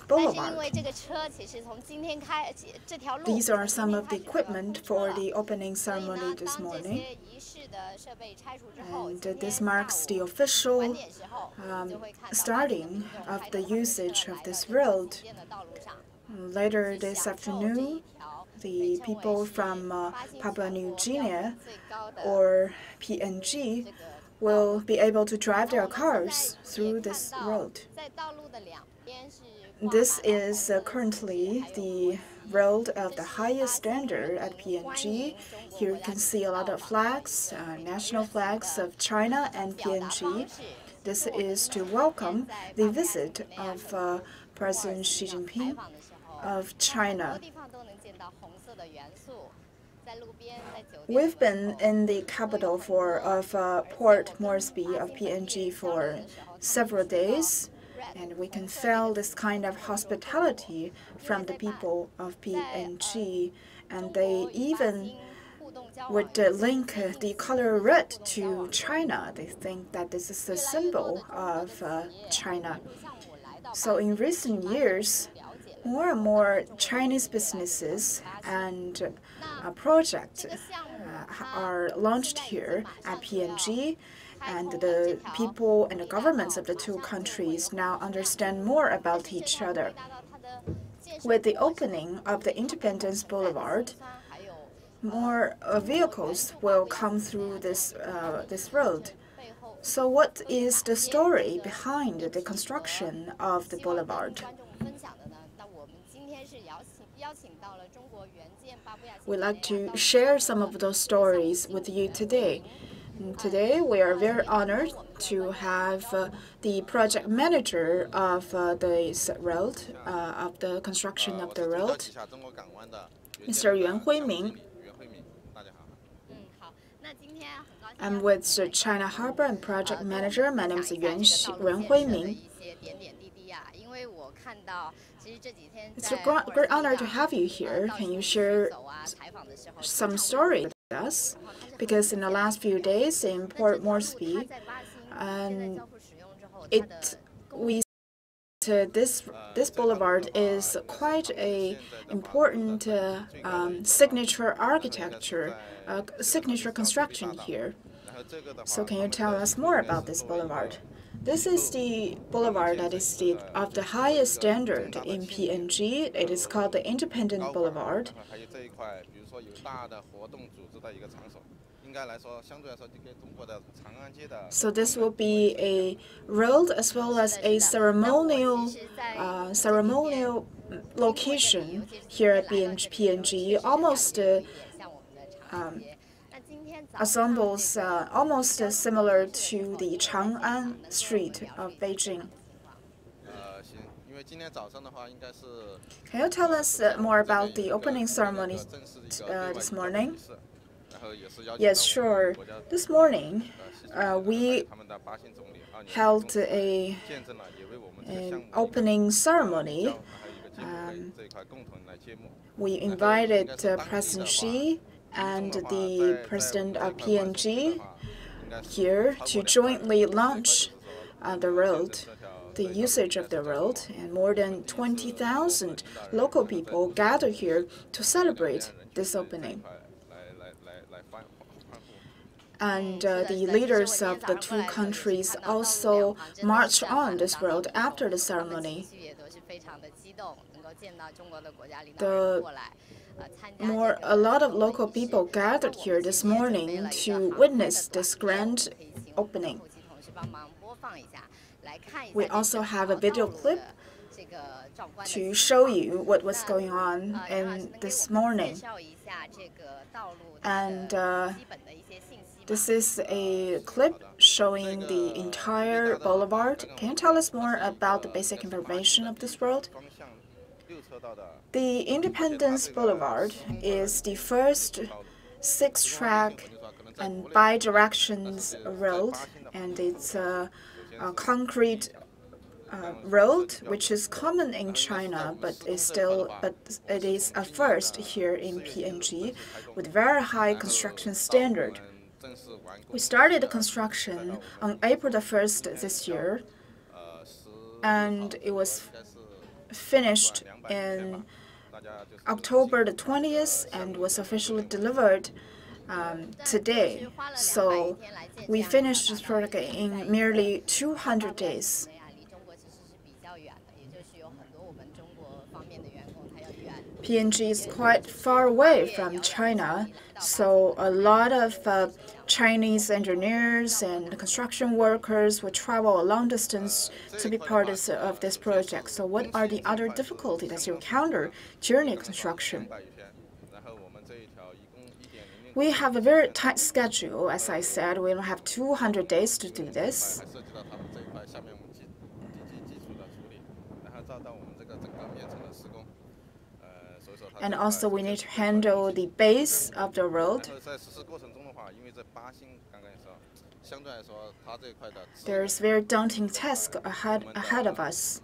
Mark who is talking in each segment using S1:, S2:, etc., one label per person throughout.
S1: Boulevard. These are some of the equipment for the opening ceremony this morning. And this marks the official starting of the usage of this road. Later this afternoon, the people from Papua New Guinea or PNG will be able to drive their cars through this road. This is currently the road of the highest standard at PNG. Here you can see a lot of flags, national flags of China and PNG. This is to welcome the visit of President Xi Jinping of China. We've been in the capital of Port Moresby of PNG for several days, and we can feel this kind of hospitality from the people of PNG, and they even would link the color red to China. They think that this is a symbol of China. So in recent years, more and more Chinese businesses and projects are launched here at PNG, and the people and the governments of the two countries now understand more about each other. With the opening of the Independence Boulevard, more vehicles will come through this road. So what is the story behind the construction of the boulevard? We'd like to share some of those stories with you today. Today, we are very honored to have the project manager of this road, of the construction of the road, Mr. Yuan Huiming. I'm with China Harbor and project manager. My name is Yuan Huiming. It's a great honor to have you here. Can you share some story with us? Because in the last few days in Port Moresby, this boulevard is quite an important signature architecture, signature construction here. So can you tell us more about this boulevard? This is the boulevard that is of the highest standard in PNG. It is called the Independent Boulevard. So this will be a road as well as a ceremonial location here at PNG, almost assembles almost similar to the Chang'an Street of Beijing. Can you tell us more about the opening ceremony this morning? Yes, sure. This morning, we held an opening ceremony. We invited President Xi and the president of PNG here to jointly launch the road, the usage of the road, and more than 20,000 local people gathered here to celebrate this opening. And the leaders of the two countries also marched on this road after the ceremony. A lot of local people gathered here this morning to witness this grand opening. We also have a video clip to show you what was going on this morning. And this is a clip showing the entire boulevard. Can you tell us more about the basic information of this road? The Independence Boulevard is the first 6-track and bi-directions road, and it's a concrete road, which is common in China, but it is a first here in PNG with very high construction standard. We started the construction on April the 1st this year, and it was finished in October the 20th and was officially delivered today. So we finished this project in merely 200 days. PNG is quite far away from China, so a lot of Chinese engineers and construction workers will travel a long distance to be part of this project. So what are the other difficulties that you encounter during construction? We have a very tight schedule. As I said, we don't have 200 days to do this. And also we need to handle the base of the road. There's very daunting task ahead of us.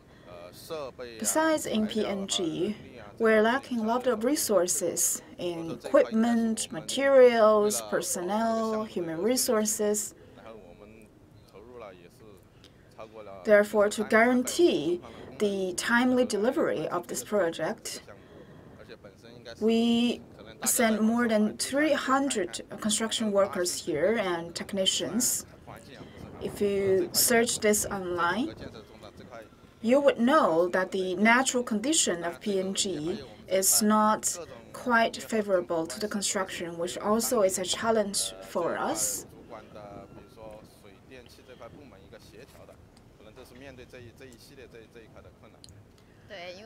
S1: Besides, in PNG, we're lacking a lot of resources in equipment, materials, personnel, human resources. Therefore, to guarantee the timely delivery of this project, we sent more than 300 construction workers here and technicians. If you search this online, you would know that the natural condition of PNG is not quite favorable to the construction, which also is a challenge for us.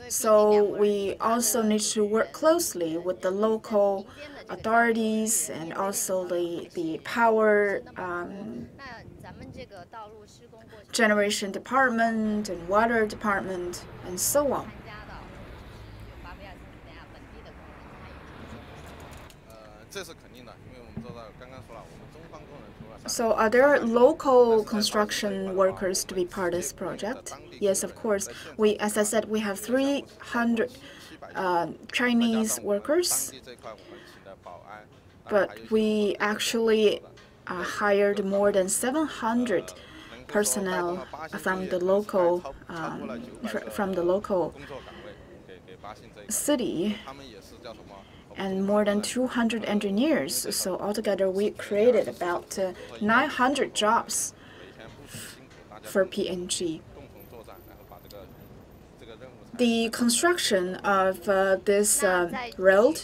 S1: So we also need to work closely with the local authorities and also the power generation department and water department and so on. So are there local construction workers to be part of this project? Yes, of course. As I said, we have 300 Chinese workers, but we actually hired more than 700 personnel from the local city, and more than 200 engineers. So altogether, we created about 900 jobs for PNG. The construction of this road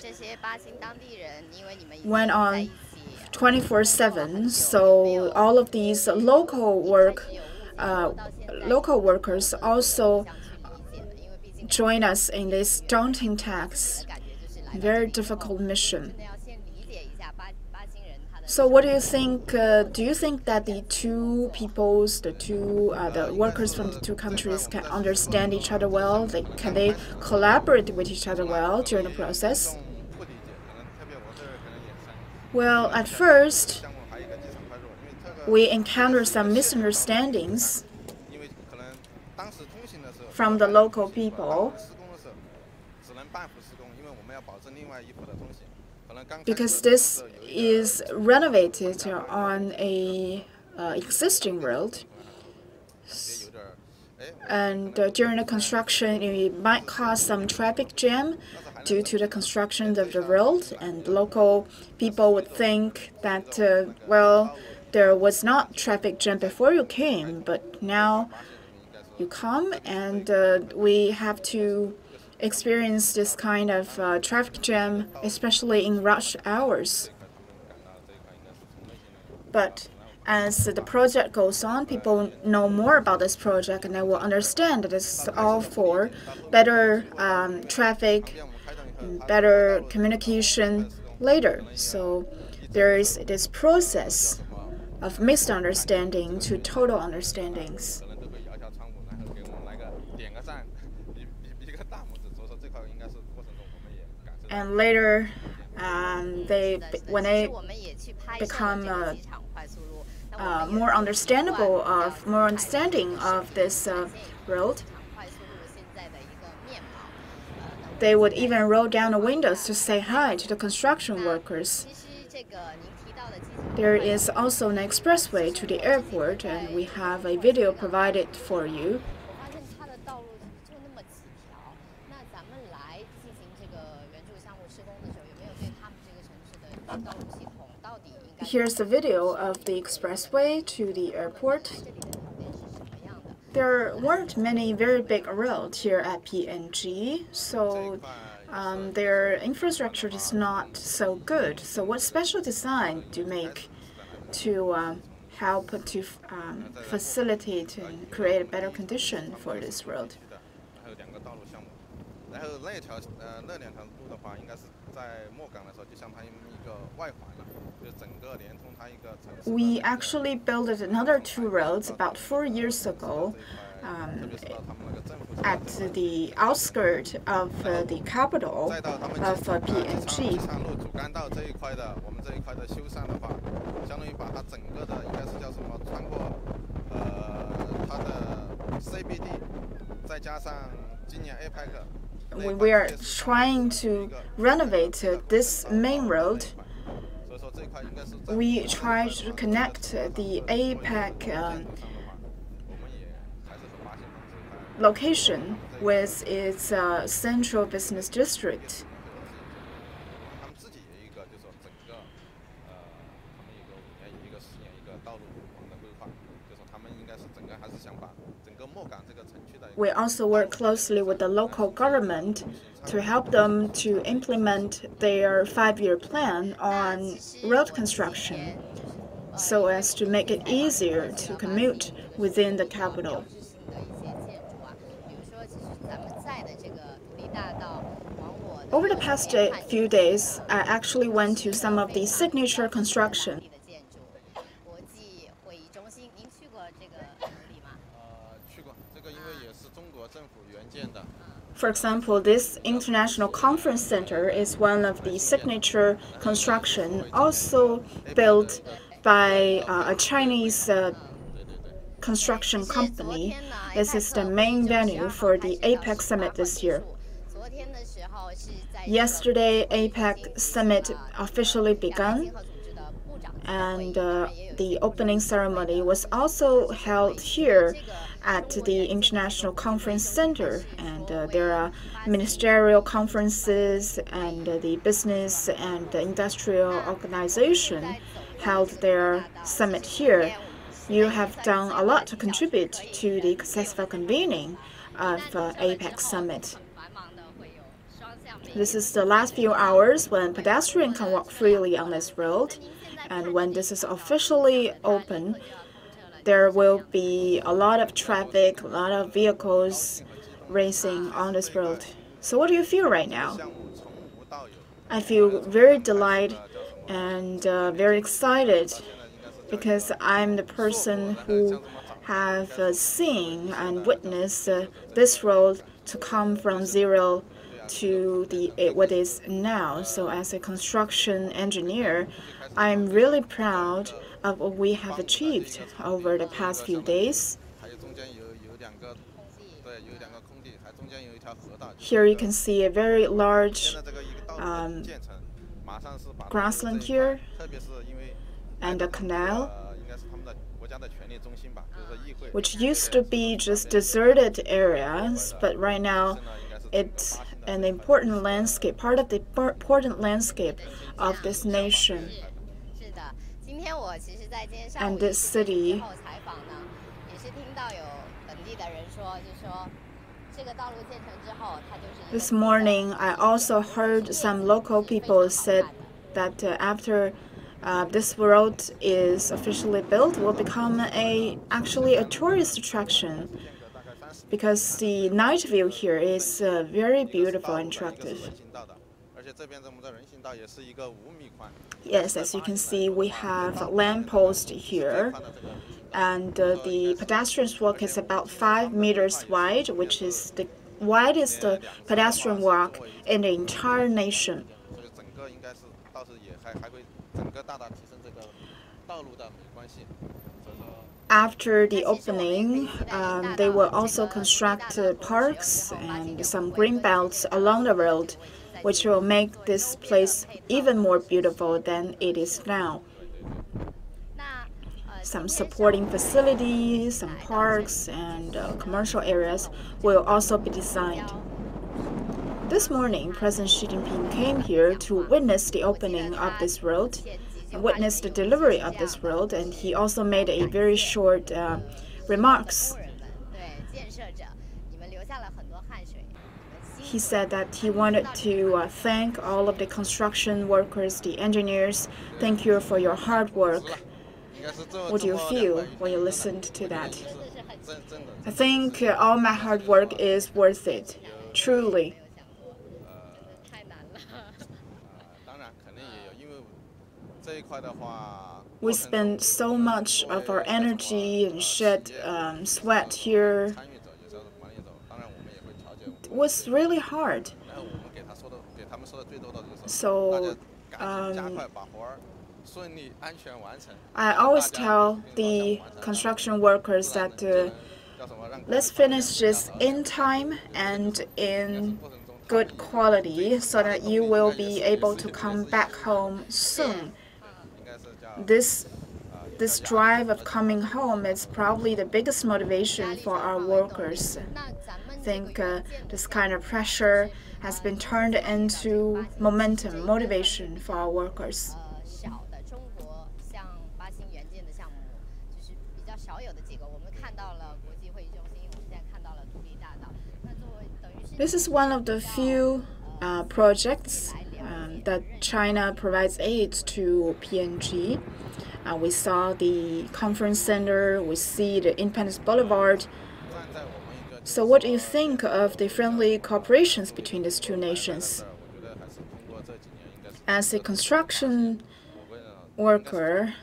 S1: went on 24/7. So all of these local workers also join us in this daunting task. Very difficult mission. So what do you think? Do you think that the the workers from the two countries can understand each other well? Can they collaborate with each other well during the process? Well, at first, we encountered some misunderstandings from the local people, because this is renovated on a existing road, and during the construction it might cause some traffic jam due to the construction of the road, and local people would think that well, there was not traffic jam before you came, but now you come and we have to experience this kind of traffic jam, especially in rush hours. But as the project goes on, people know more about this project, and they will understand that it's all for better traffic, better communication later. So there is this process of misunderstanding to total understandings. And later, when they become more understanding of this road, they would even roll down the windows to say hi to the construction workers. There is also an expressway to the airport, and we have a video provided for you. Here's a video of the expressway to the airport. There weren't many very big roads here at PNG, so their infrastructure is not so good. So what special design do you make to help to facilitate and create a better condition for this road? We actually built another 2 roads about 4 years ago at the outskirts of the capital of PNG. We are trying to renovate this main road. We try to connect the APEC location with its central business district. We also work closely with the local government to help them to implement their 5-year plan on road construction so as to make it easier to commute within the capital. Over the past few days, I actually went to some of the signature construction. For example, this International Conference Center is one of the signature construction, also built by a Chinese construction company. This is the main venue for the APEC Summit this year. Yesterday, APEC Summit officially began, and the opening ceremony was also held here at the International Conference Center, and there are ministerial conferences and the business and the industrial organization held their summit here. You have done a lot to contribute to the successful convening of APEC Summit. This is the last few hours when pedestrians can walk freely on this road, and when this is officially open, there will be a lot of traffic, a lot of vehicles racing on this road. So what do you feel right now? I feel very delighted and very excited because I'm the person who have seen and witnessed this road to come from zero to what is now. So as a construction engineer, I'm really proud of what we have achieved over the past few days. Here you can see a very large grassland here and a canal, which used to be just deserted areas, but right now it's an important landscape, part of the important landscape of this nation. And this city, this morning I also heard some local people said that after this road is officially built, will become actually a tourist attraction because the night view here is very beautiful and attractive. Yes, as you can see, we have a lamppost here, and the pedestrian walk is about 5 meters wide, which is the widest pedestrian walk in the entire nation. After the opening, they will also construct parks and some green belts along the road, which will make this place even more beautiful than it is now. Some supporting facilities, some parks, and commercial areas will also be designed. This morning, President Xi Jinping came here to witness the opening of this road, and witness the delivery of this road, and he also made a very short remarks. He said that he wanted to thank all of the construction workers, the engineers. Thank you for your hard work. What do you feel when you listened to that? I think all my hard work is worth it, truly. We spend so much of our energy and shed sweat here. It was really hard. So I always tell the construction workers that let's finish this in time and in good quality so that you will be able to come back home soon. This drive of coming home is probably the biggest motivation for our workers. I think this kind of pressure has been turned into momentum, motivation for our workers. This is one of the few projects that China provides aid to PNG. We saw the conference center, we see the Independence Boulevard. So what do you think of the friendly cooperations between these two nations? As a construction worker,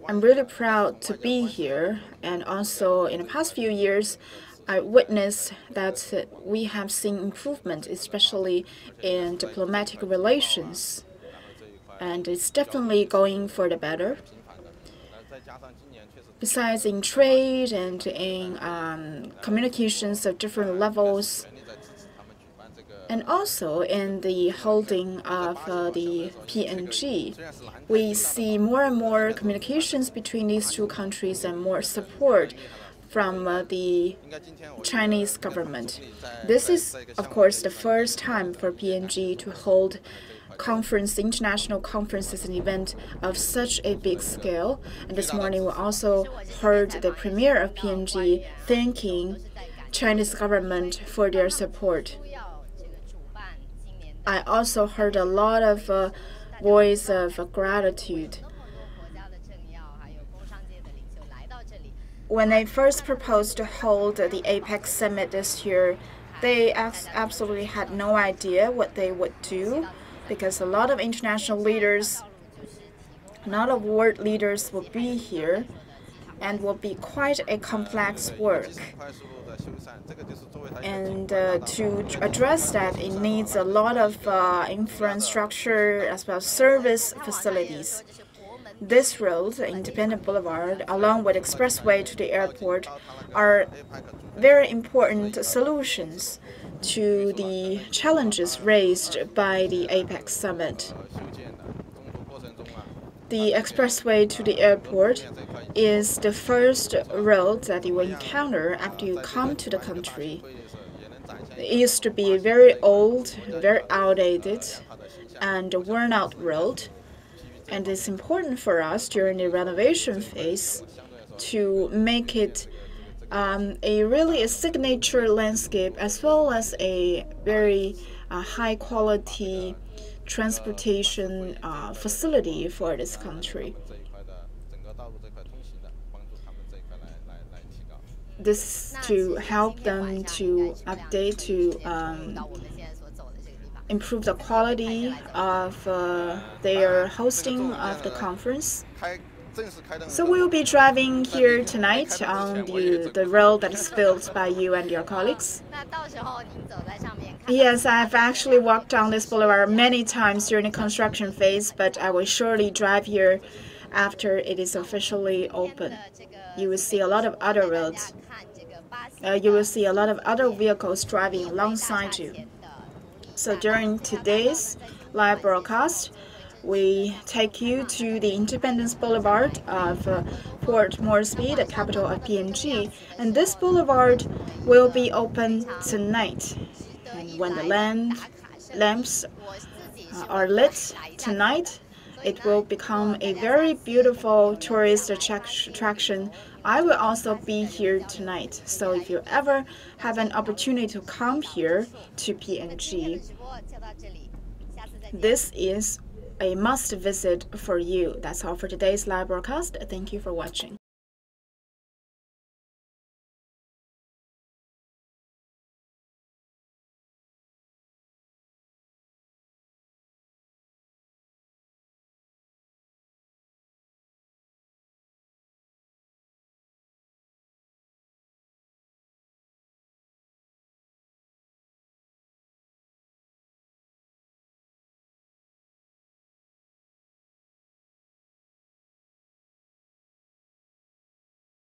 S1: I'm really proud to be here, and also in the past few years, I witnessed that we have seen improvement, especially in diplomatic relations, and it's definitely going for the better. Besides in trade and in communications of different levels, and also in the holding of the PNG, we see more and more communications between these two countries and more support from the Chinese government. This is, of course, the first time for PNG to hold international conferences and event of such a big scale. And this morning we also heard the premier of PNG thanking Chinese government for their support. I also heard a lot of voice of gratitude. When they first proposed to hold the APEC summit this year, they absolutely had no idea what they would do, because a lot of international leaders, a lot of world leaders will be here, and will be quite a complex work. And to address that, it needs a lot of infrastructure as well as service facilities. This road, Independence Boulevard, along with Expressway to the airport, are very important solutions to the challenges raised by the APEC summit. The Expressway to the airport is the first road that you will encounter after you come to the country. It used to be a very old, very outdated, and worn-out road. And it's important for us during the renovation phase to make it a signature landscape, as well as a very high-quality transportation facility for this country. This to help them to update, to improve the quality of their hosting of the conference. So we'll be driving here tonight on the road that is built by you and your colleagues. Yes, I've actually walked on this boulevard many times during the construction phase, but I will surely drive here after it is officially open. You will see a lot of other roads. You will see a lot of other vehicles driving alongside you. So during today's live broadcast, we take you to the Independence Boulevard of Port Moresby, the capital of PNG, and this boulevard will be open tonight. And when the land lamps are lit tonight, it will become a very beautiful tourist attraction. I will also be here tonight. So if you ever have an opportunity to come here to PNG, this is a must visit for you. That's all for today's live broadcast. Thank you for watching.